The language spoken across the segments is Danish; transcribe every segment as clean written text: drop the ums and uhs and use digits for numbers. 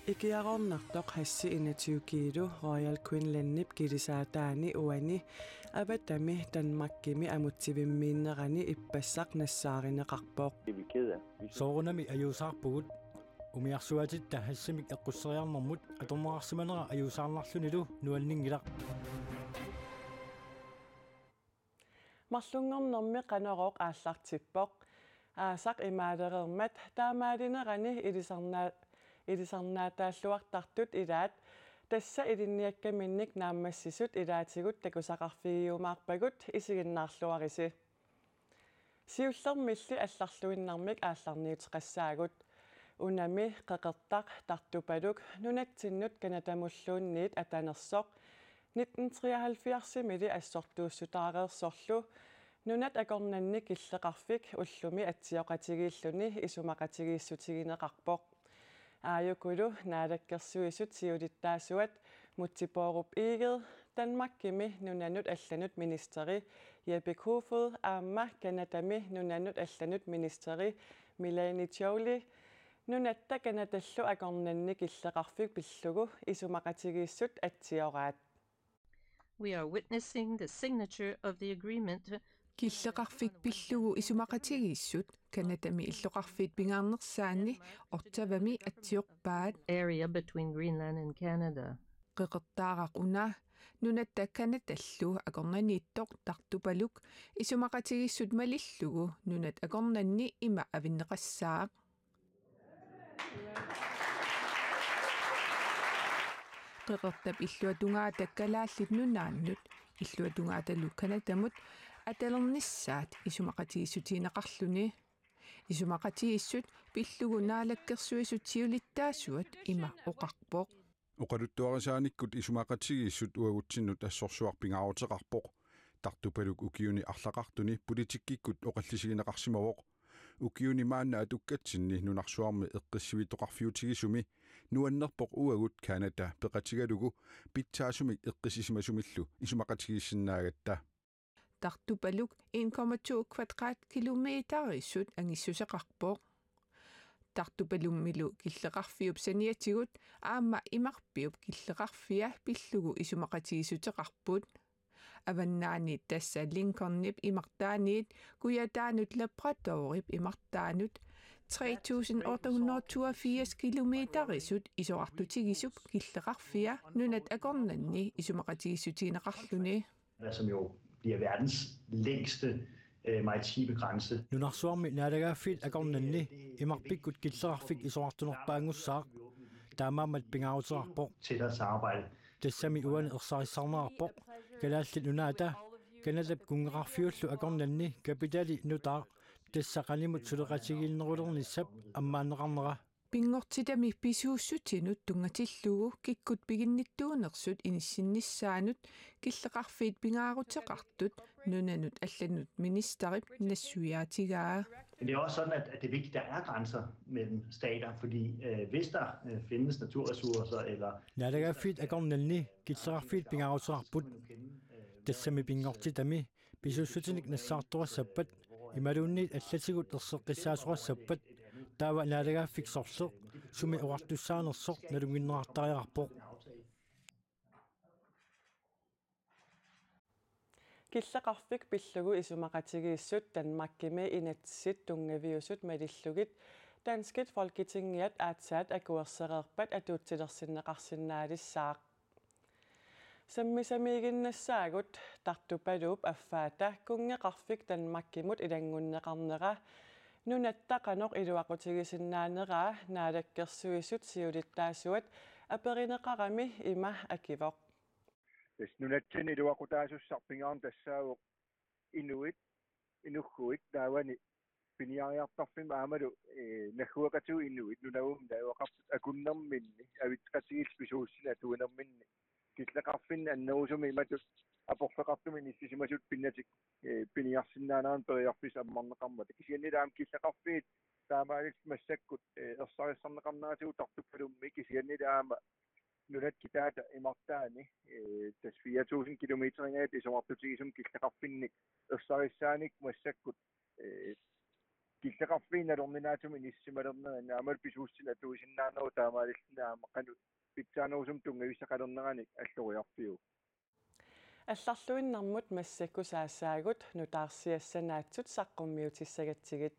Ikiaqornartoq hassi 21 kilo Royal Queenlandip kilisaataani uani avatami Danmarkimi amutsivimmiinnerani ippassaq nassaarinеqarpoq soorunami ayuusaarpugut umiarsuatitta hassimik eqqusseriarnermut atornerarsimanera ayuusaarnarlunilu nuanninngilaq Marlunngornermi qanoroq aallartippoq aasaq imaalerermat taamaalinerani ilisarnaataalluartartut ilaat tassa ilinniakkaminnik naammassisut ilaatigut takusaqarfigiumaarpagut isiginnaarluarisi siullermilli allarluinnarmik aallarniiteqassaagut unami qeqertaq tartupaluk nunatsinnut kanatamulluunniit atanersoq 1973-mili assortuussutaareersorlu nunat akornanni killeqarfik ullumi atsioqatigiilluni isumaqatigiissutigineqarpoq aayukulu naalakkersuisut siulittaasuat mutsipoorup iged Danmarkimi nunanut allanut ministeri Jeppe Kofod aamma kanatami nunanut allanut ministeri Melanie Joly nunatta kanatallu akornanni killeqarfik pillugu isumaqatigiissut atsioraat. We are witnessing the signature of the agreement. Killeqarfik pillugu isumaqatigiissut kanatami illoqarfiit pingaarnersaanni ortavami atsioqpaat Area between Greenland and Canada. qeqertaaraq una nunatta kanatallu akornaniittoq tartupaluk isumaqatigissut malillugu nunat akornanni ima avinneqassaaq qeqertap illuatungaa takkalaallit nunaannut illuatungaa tallu kanatamut atalernissaat isumaqatigissutiineqarluni isumaqatigissut pillugu naalakkersuisut siulittaasuat ima oqarpoq uqaluttuarisaanikut isumaqatigissut uagutsinnut assorsuarpingaaruteqarpoq tartupaluk ukiuni arlaqartuni politikkikut oqallisigineqarsimawoq ukiuni maanna atukkatinni nunarsuarmi eqqissivitoqarfiutigisumi nuannerpoq uagut Canada peqatigalugu pitsaasumik eqqisisimasumillu isumaqatigissinnaagatta tartupaluk 1,2 kvadratkilometerissut angissuseqarpoq tartupalummilu killeqarfiup saniatigut aamma imarpiup killeqarfia pillugu isumaqatigissuteqarput avannaani tassa Lincolnip imartaaniit kuyataanut Labradorip imartaanut 3882 kilometerissut isoartutigisup killeqarfia nunat akornanni isumaqatigissutiineqarluni som jo bliver verdens længste maritime grænse. nunarsuarmi naalagaaffiit akornanni imarpikkut killeqarfik isoartunerpaangussaaq taamaamat pingaaruteqarpoq Tættere samarbejde. tassami uani ersarissarnerarpoq kalaallit nunaata kanalap kungeqarfiullu akornanni kapitali nutaaq tassaqalimut suleqatigiilnerulernissap ammaanneqarnera pingortitami pisuussutsinut tungatillugu kikkut piginnittuunersut inissinnissaanut killeqarfiit pingaaruteqartut nunanut allanut ministerip nassuyaatigaa. Men det er også sådan, at det er vigtigt, at der er grænser mellem stater, fordi hvis der findes naturressourcer eller... naalagaaffiit akornanni killeqarfiit pingaaruteqarput tassami pingortitami pisuussutinik nassaarturassappat imaluunniit allatigut erseqqissaasurassappat taava naalagaaffik sorleq sumi oqartussaanersoq nalunginnerartariaqarpoq killeqarfik pillugu isumaqatigiissut Danmarkimi inatsit tungaviusut malillugit Danskit Folketinget aatsaat akuersererpat atuutsilersinneqarsinnaalissaaq sammisamiiginnasaagut tartupaluup affaata kungeqarfik Danmarkimut ilangunneqarnera nunattaqanoq iluaqutigisinnaanera naalakkersuisut siulittaasuat aperineqarami ima akivoq Hvis nunatsin iluaqutaasusarpingaarn tassaavuq inugguit taavani piniariartarfim aamalu nagguaqatu inuit nunavum taavaqartut akunnerminni avitqatigil pisuussina tuunerminni killeqarfin annerusumi imatut aporfeqartumin issisimasut pinnatik piniarsinnaaneraan periarfis ammarneqarmata kisiannilaam killeqarfiit taamaalit massakkut ersarissarneqarnaatigu tartuppalummi kisiannilaama nunat kitaata imartaani tas 4000 kilometeringaat isuartutigisum killeqarfinnik ersarissaanik massakkut киллеқарфиин алорнинаатуми ниссималернерани аамал писууссина туусиннаанеру таамаалиллинаама қану питсаанерусум тунгависсақалернераник аллориарпиу алларлуиннармут массаккусаассаагут нутаарсиассанаатсут саққуммиутиссагатсигит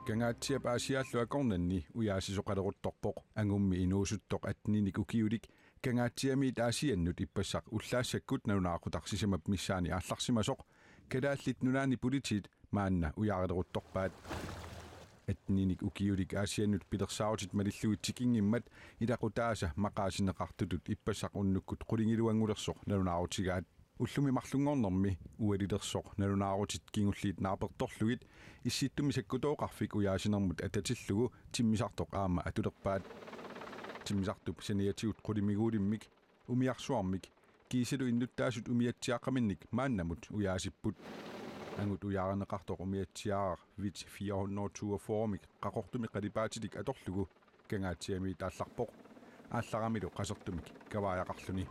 кангаатсиап аасиааллу акорнанни уяасисоқалерутторпоқ ангумми инуусуттоқ атниник укиулик кангаатсиамиит аасианнут иппассақ уллаассаккут наунаақутарсисамап миссаани аалларсимасоқ калааллит нунаани политит маанна уяарилерутторпаат атниник укиулик аасианнут пилерсаавтит малиллуитсикингиммат илақутааса мақаасинеқартутут иппассақ уннуккут қулингилуангулерсоқ наунаарутигаат уллуми марлунгорнэрми уалилерсоқ налунаарутит кингуллиит нааперторлугит исситтуми саккутооқарфик уяасинермут ататиллугу тиммисартоқ аама атулерпаат тиммисартуп саниатигут қулимигуулиммик умиарсуармик кисалу иннуттаасут умиатсиаққаминник мааннамут уяасиппут ангут уяарнеқартоқ умиатсиаар вит 442мик қақортуми қалипаатилик аторлугу кангаатсиами таалларпоқ аалларамилу қасертумик кавааяқарлуни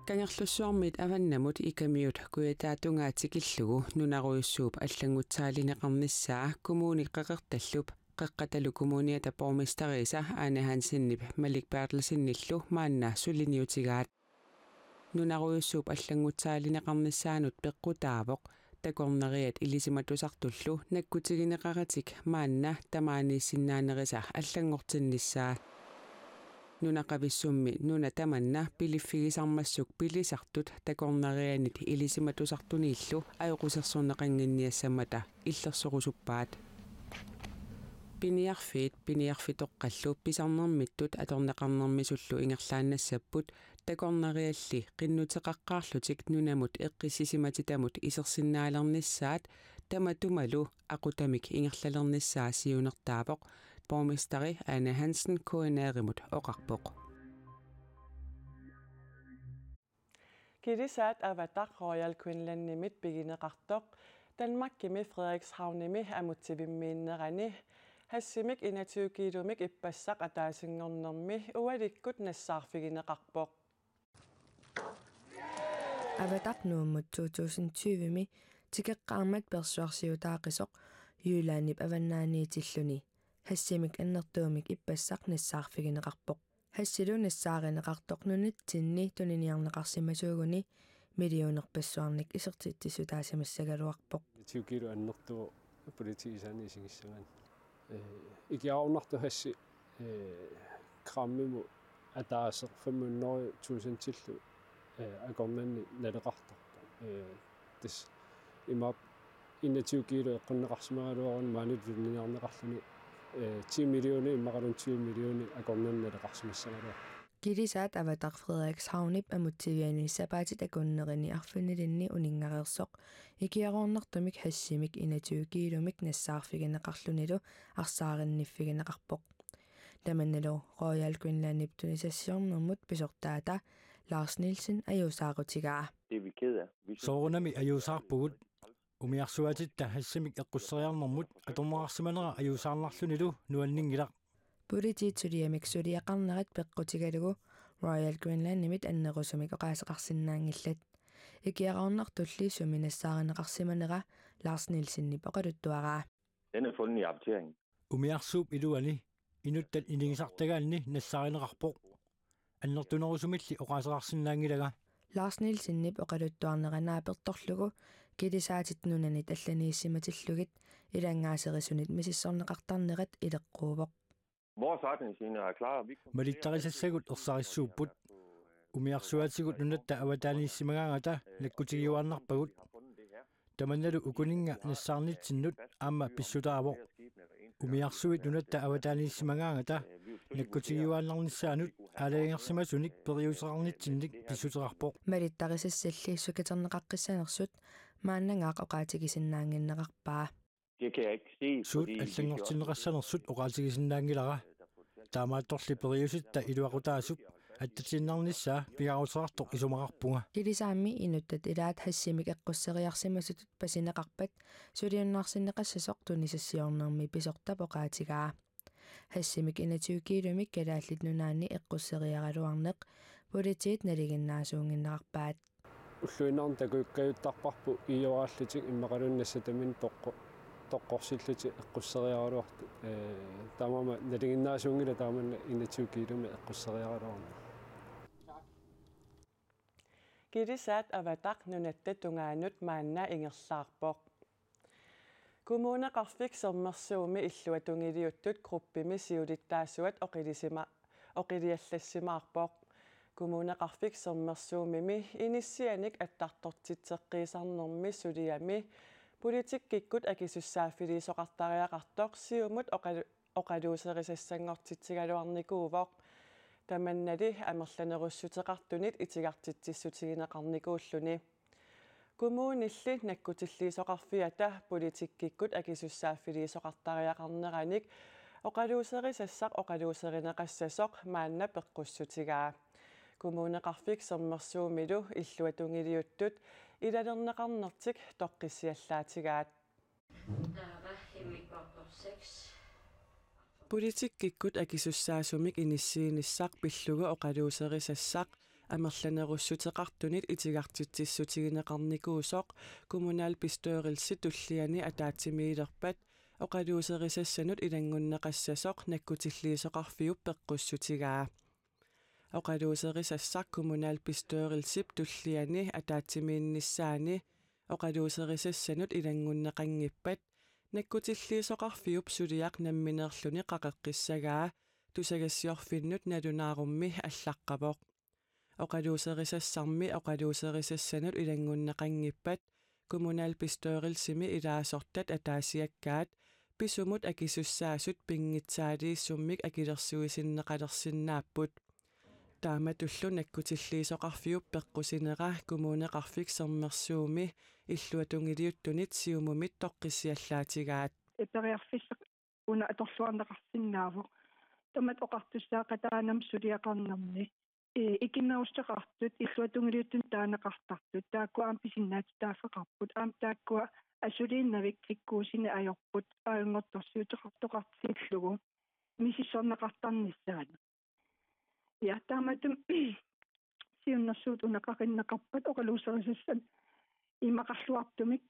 кангерлуссуармит аваннамут икамиут куятаатунгаатикиллугу нунаруйуссууп аллангутсаалинеқарниссаа коммуник қеқерталлуп қеққаталу коммуниата пормистариса Ане Хансиннип Малик Бертелсинниллу маанна сулиниутигаат нунаруйуссууп аллангутсаалинеқарниссаанут пеққутаавоқ такорнериат илисиматусартуллу наккутигинеқаратик маанна тамааниссиннаанериса аллангортинниссаа нунақависсумми нуна таманна пилиффигисармассук пилисартут такорнерианит илисиматусартунииллу аёқусерсорнеқангинниассамата иллерсорусуппаат пиниарфитоққаллу писарнермиттут аторнеқарнермисуллу ингерлааннассаппут такорнериалли қиннутеқаққаарлутик нунамут эққиссисиматитамут исерсиннаалерниссаат таматумалу ақутамик ингерлалерниссаа сиунертаавоқ Borgmesteri Ane Hansen KNR-rimut oqarpoq. Kilisaat avatar Royal Queenslandimit pigineqartoq Danmarkimi Frederikshavnimi amuttivimmiinnerani hassimik 21 kilomik ippassaq ataasingornermi ualikkut nassaarfigineqarpoq. Avatar nuummut 2020mi tikeqqaarmat persuarsiutaaqqisoq Jylanip avannaaniitilluni hassimik annertuumik ippassaq nassaarfigineqarpoq hassilu nassaarinneqartoq nunitsinni tuniniarneqarsimasuuguni millionerpassuarnik isertittissutaasimassagaluarpoq 20 kilo annertu politiisaani isingissagan ikiaarnartu hassi krammimu ataaser 500.000 tillu akornanni naleqartorpa tis imap 21 kilo eqqunneqarsimagaluarun maanut vimniarneqarluni 10 millioner imaqalun 20 millioner akornannaleqarsimassagaluar Kilisaat avatar Frederikshavnip amuttivianissaapaatit akunnerini arfinilinni uningareersoq ikiaruarnartumik hassimik 21 kilomik nassaarfigineqarlunilu arsaarinnifigineqarpoq tamannalu Royal Queenslandip tunisassioornermut pisortaata Lars Nielsen ajuusaarutigaa soorunami ajuusaarpugut umiarsuatitta hassimik eqqusseriarnermut atornerarsimanera ajuusaarnarlunilu nuanningilaq Politiitsuliamik suliaqarnerat peqqutigalugu Royal Queenslandimit annerusumik oqaaseqarsinnaangillat ikiaqarnartulliissumi nassaarinneqarsimanera Lars Nielsenni poqaluttuaraa Den er fundet i rapporteringen. Umiarsuup iluani inuttat iningisartagaanni nassaarinneqarpoq annertunerusumilli oqaaseqarsinnaangilaga Lars Nielsenni poqaluttuarneranaapertorlugu kilisaatit nunanit allaniissimatillugit ilangaaserisunit misissorneqartarnerat ileqquuvoq Vores retningslinjer er klare. Malittarisassagut ersarissuupput umiarsuatigut nunatta avataaniissimagaangata nakkutigiuarnarpagut tamannalu ukuninga nassaarnitsinnut aamma pissutaavoq umiarsuit nunatta avataaniissimagaangata nakkutigiuarnarnissaanut aalaingersimasunik periuserarnitsinnik pissuterarpoq malittarisassalli sukaterneqaqqissanersut maannangaaq oqaatigisinnaanginneqarpaa suut allangortinneqassanersut oqaatigisinnaangilara taamaattorli periusitta iluaqutaasup attatinnarnissaa pigaruterartoq isumaqarpunga kilisaammi inuttat ilaat hassimik eqqusseriarsimasutut pasineqarpat suliunnaarsinneqassasoq tunisassioornermi pisortap oqaatigaa hassimik 21 kilomik kalaallit nunaanni eqqusseriaraluarneq politiit naliginnaasuunginneqarpaat уллуинаарн такуиккаютарпарпу иорааллутик иммақалуннассатамин тоққорсиллути эққуссериаралуарту таамама налигиннаасуунгила тааманна инатиукиилуми эққуссериаралуарна Kidisat avatak nunatte tungaanut maanna ingerlaarpoq. Kommuneqarfik sermersuumi illuatungiliuttut gruppimi siulittaasuat oqiliallassimaarpoq. Kommuneqarfik sermersuumimi inissianik attartortitseqqiisarnermi suliami politikkikkut akisussaaffiliisoqartariaqartoq siumut oqaluuserisassanngortitsigaluarnikuuvoq. Tamannali amerlanerussuteqartunit itigartitsissutigineqarnikuulluni. Kommunilli nakkutilliisoqarfiata politikkikkut akisussaaffiliisoqartariaqarneranik oqaluuserisassaq oqaluuserineqassasoq maanna peqqussutigaa. Kommuneqarfik sermersuumilu illuatungiliuttut ilalerneqarnertik toqqissiallaatigaat. Politikkikkut akisussaassumik inissiinissaq pilluga oqaluuserisassaq amerlanerussuteqartunit itigartitsissutigineqarnikuusoq kommunaalpistøerilsi tulliani ataatimiilerpat oqaluuserisassanut ilangunneqassasoq nakkutilliisoqarfiup peqqussutigaa. Oqaluuserisassaq kommunaalpistøerilsip tulliani ataatimiinnissaani oqaluuserisassanut ilangunneqanngippat nakkutilliisoqarfiup suliaq namminerluni qaqeqqissagaa tusagassiorfinnut nalunaarummi allaqqavoq. Oqaluuserisassarmi oqaluuserisassanut ilangunneqanngippat kommunaalpistøerilsimi ilaasortat ataasiakkaat pisumut akisussaasut pingitsaaliissummik akilersuisinneqalersinnaapput. Taamatullu nakkutilliisoqarfiup peqqusinera kommuneqarfik sermersuumi illuatungiliuttunit siumumit toqqissiallaatigaat. Iperiarfisseq una atorluarneqarsinnaavuq tamat oqartussaaqataanam suliaqarnerni ikinnarusteqartut illuatungiliuttun taanaqartartut taakkua aam pisinnaat taaffeqarput aam taakkua asuliinnavik fikkuusini ajorput aangortorsuuteqartoqartisillugu misissorneqartarnissaana ja taamatum siunnersuut unaqaqinneqarpat oqaluuserisassan imaqarluartumik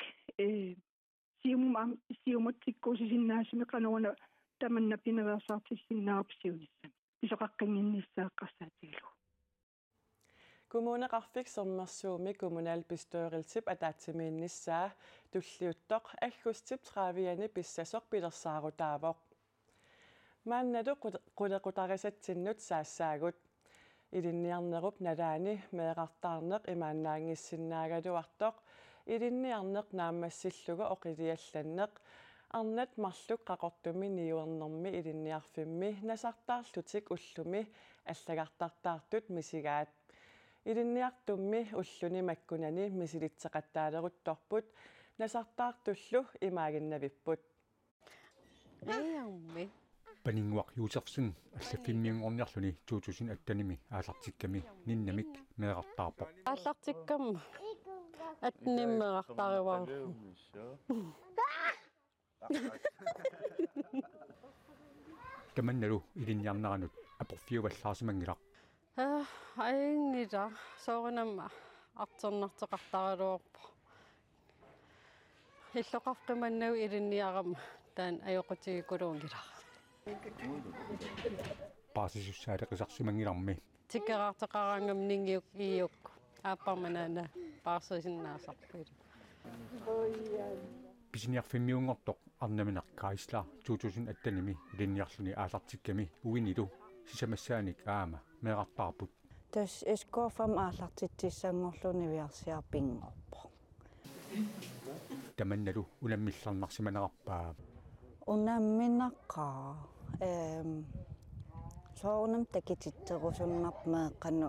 siumut fikkuusisinnaasumi qanuuna tamanna pineversaartissinnaarp siunissam pisoqaqqinginnissaaqqassaatiglu. Kommuneqarfik sermersuumi kommunaalpistøerilsip ataatimiinnissaa tulliuttoq aggustip 30 pissasoq pilersaarutaavoq. Maannalu qulequtarisattinnut saassaagut. Ilinniarnerup nalaani meeqartaarneq imaannaangissinnaaгаluartoq ilinniarneq naammassilluga oqiliallanneq arnat marluk qaqortumi niuernermi ilinniarfimmi nasartaarlutik ullumi allagartartaartut misigaat. Ilinniartummi ulluni makkunani misilitseqattaaleruttorput nasartaartullu imaaginnavipput. Ayammi paninguaq yuusersin allafimmiungorniarluni 2000 attanimi aallartikkami ninnamik meeqartaarpoq. Aallartikkam atnimmeqartarivaru. Tamannalu ilinniarneranut aporfiuvallaarsimangilaq. Aingila soorunamma arternarteqartariluorpo. Illoqarqimannau ilinniaram taan ajoqutigikulungila. Paasisussaadeqisarsimangilarmi. Tikeraarteqarangam ningiuk iuk aapparmanana paarsisinnaasarpil. Pisiniarfimmiungortoq arnamineqqaisla 2000 attanimi ilinniarluni aallartikkami uinilu sisamassaanik aama meeqartaarput. Tas iskoofam aallartitsissangorluni viarsiarpingorpo. Tamannalu unammillarnarsimanerarpaa. Unamminaqqaa soorunam takititterusunnarp meeqqannu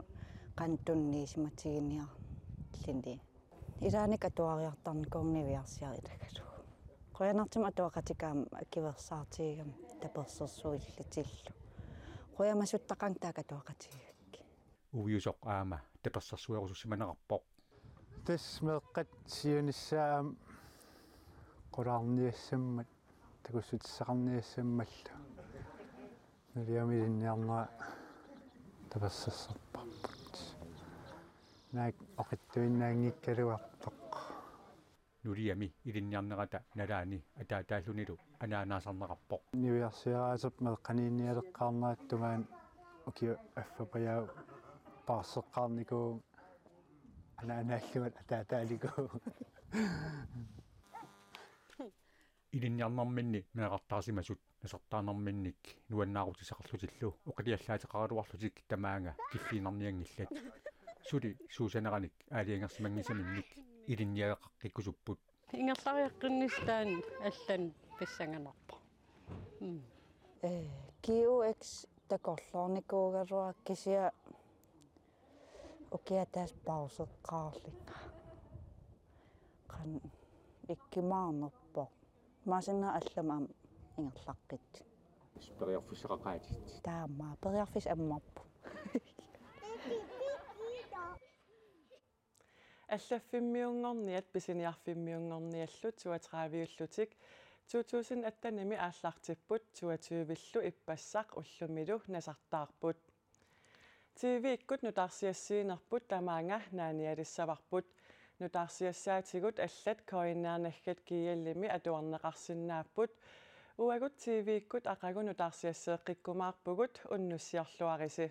qantunniisimatiginiarlini ilaanik atuariartarnikuorniviarsiarilagalu qoyanartima atuaqatikaam akiversaartigam tapersersuillatillu qoyamasuttaqang taakatuaqatigakki uviusoq aama tapersersuerusussimanerarpoq tas meeqqat siunissaam qulaarniassammat takussutissaqarniassammallu naliamilinniarnera taperserserparput naak oqittuinnaangikkaluartoq nuliami ilinniarnerata nalaani ataataallunilu anaanaasarnerarpoq niuiarsiaraasap meqqaniinnialeqqaarnaattumaan ukiu affapayaau paarseqqaarniku anaanaalluat ataataaliku ilinniarnerminni meeqartaarsimasut nasartaanarminnik nuannaarutisaqarlutillu oqiliallaateqaraluarlutik tamaanga kiffiinarniangillat suli suusaneranik aaliangersimangisaminnik ilinniageqqaqikkusupput Ingerlariaqqinnistaan allan pissanganarpa. QX takorlornikuugarua kisia taas pauseqqaarlinga qan ikkimaarnerpoq maasina allama ingerlaqqit periarfusseqaqaatit taammaa periarfis ammarpu Allaffimmиунгорниат писиниарфиммиунгорниаллут 32-уллутик 2018-ми ааллартиппут 22-виллу иппассақ уллумилу насартаарпут TV иккут нутаарсиассиинерпут тамаанга нааниалиссаварпут нутаарсиассаатигут аллат коиннаарнаггат киаллими атуарнеқарсинааппут уагут TV иккут ақагу нутаарсиассеэққиккумаарпугут уннуссиорлуариси